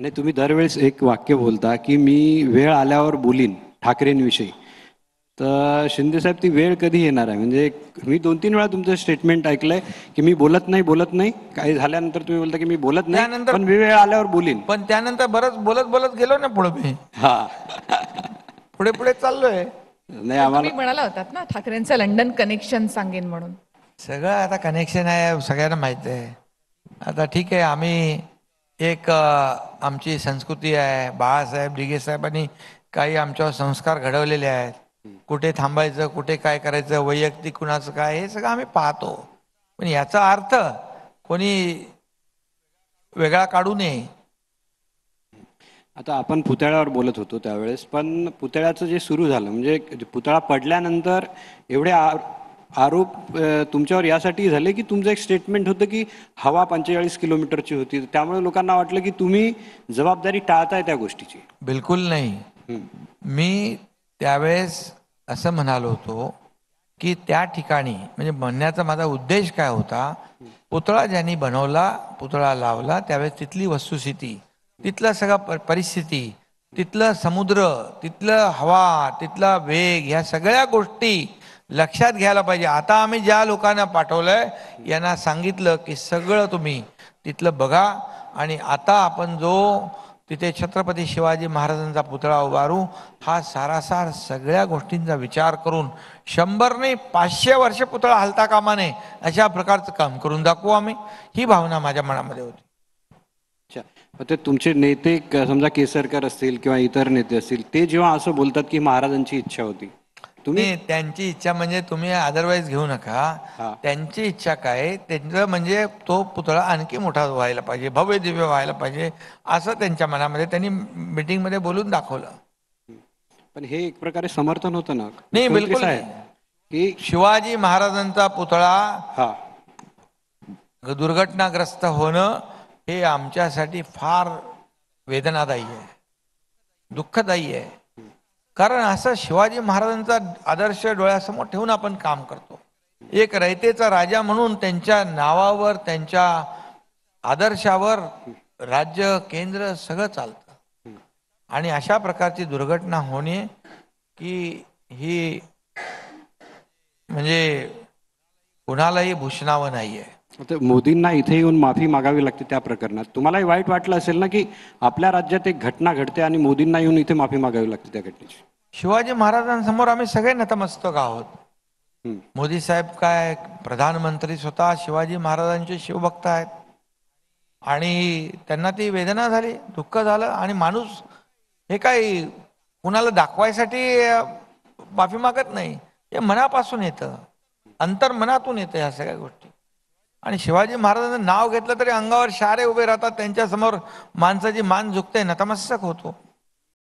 आणि तुम्ही दरवेळेस एक वाक्य बोलता की मी वेळ आल्यावर बोलीन ठाकरेंविषयी. तर शिंदेसाहेब ती वेळ कधी येणार आहे? म्हणजे मी 2-3 वेळा तुमचं स्टेटमेंट ऐकलंय की मी बोलत नाही, काही झाल्यानंतर तुम्ही बोलता की मी बोलत नाही, त्यानंतर पण मी वेळ आल्यावर बोलीन. पण त्यानंतर बरंच बोलत बोलत गेलो ना पुढे मी. हा. पुढे पुढे चाललोय. नाही पण आम्हाला तुम्ही म्हणाला होतात ना ठाकरेंचं लंडन कनेक्शन सांगेन म्हणून. सगळं आता कनेक्शन आहे, सगळ्यांना माहित आहे. आता ठीक आहे, आम्ही एक आमची संस्कृती आहे. बाळासाहेब डिगे साहेबांनी काही आमच्यावर संस्कार घडवलेले आहेत. कुठे थांबायचं, कुठे काय करायचं, वैयक्तिक कुणाचं काय, हे सगळं आम्ही पाहतो. पण याचा अर्थ कोणी वेगळा काढू नये. आता आपण पुतळ्यावर बोलत होतो त्यावेळेस, पण पुतळ्याचं जे सुरू झालं म्हणजे पुतळा पडल्यानंतर एवढे आरोप तुमच्यावर यासाठी झाले की तुमचं एक स्टेटमेंट होतं की हवा 45 किलोमीटरची होती, त्यामुळे लोकांना वाटलं की तुम्ही जबाबदारी टाळताय त्या गोष्टीची. बिलकुल नाही. मी त्यावेळेस असं म्हणालो होतो की त्या ठिकाणी म्हणजे म्हणण्याचा माझा उद्देश काय होता, पुतळा ज्यांनी बनवला, पुतळा लावला, त्यावेळेस तिथली वस्तुस्थिती, तिथलं सगळं परिस्थिती, तिथलं समुद्र, तिथलं हवा, तिथला वेग, ह्या सगळ्या गोष्टी लक्षात घ्यायला पाहिजे. आता आम्ही ज्या लोकांना पाठवलंय यांना सांगितलं की सगळं तुम्ही तिथलं बघा आणि आता आपण जो तिथे छत्रपती शिवाजी महाराजांचा पुतळा उभारू, हा सारासार सगळ्या गोष्टींचा विचार करून 100 नाही 500 वर्ष पुतळा हलता कामा नये अशा प्रकारचं काम करून दाखवू आम्ही. ही भावना माझ्या मनामध्ये होती. अच्छा, मग ते तुमचे नेते समजा केसरकर असतील किंवा इतर नेते असतील, ते जेव्हा असं बोलतात की महाराजांची इच्छा होती, तुम्ही नाही, त्यांची इच्छा म्हणजे तुम्ही अदरवाईज घेऊ नका. हा. त्यांची इच्छा काय, त्यांचं म्हणजे तो पुतळा आणखी मोठा व्हायला पाहिजे, भव्य दिव्य व्हायला पाहिजे, असं त्यांच्या मनामध्ये त्यांनी मीटिंगमध्ये बोलून दाखवलं. पण हे एक प्रकारे समर्थन होतं ना नाही, मुख्यमंत्री बिलकुल साहेब नाही. की शिवाजी महाराजांचा पुतळा हा दुर्घटनाग्रस्त होणं हे आमच्यासाठी फार वेदनादायी आहे, दुःखदायी आहे. कारण असं शिवाजी महाराजांचा आदर्श डोळ्यासमोर ठेवून आपण काम करतो. एक रयतेचा राजा म्हणून त्यांच्या नावावर, त्यांच्या आदर्शावर राज्य, केंद्र सगळं चालतं. आणि अशा प्रकारची दुर्घटना होणे की ही म्हणजे कुणालाही भूषणावं नाही आहे. आता मोदींना इथे येऊन माफी मागावी लागते त्या प्रकरणात. तुम्हालाही वाईट वाटलं असेल ना की आपल्या राज्यात एक घटना घडते आणि मोदींना येऊन इथे माफी मागावी लागते त्या घटनेची. शिवाजी महाराजांसमोर आम्ही सगळे नतमस्तक आहोत. मोदी साहेब काय प्रधानमंत्री स्वतः शिवाजी महाराजांचे शिवभक्त आहेत आणि त्यांना ती वेदना झाली, दुःख झालं. आणि माणूस हे काही कुणाला दाखवायसाठी माफी मागत नाही, हे मनापासून येतं, अंतर्मनातून येतं ह्या सगळ्या गोष्टी. आणि शिवाजी महाराजांचं नाव घेतलं तरी अंगावर शारे उभे राहतात, त्यांच्यासमोर माणसाची मान झुकते, नतमस्तक होतो.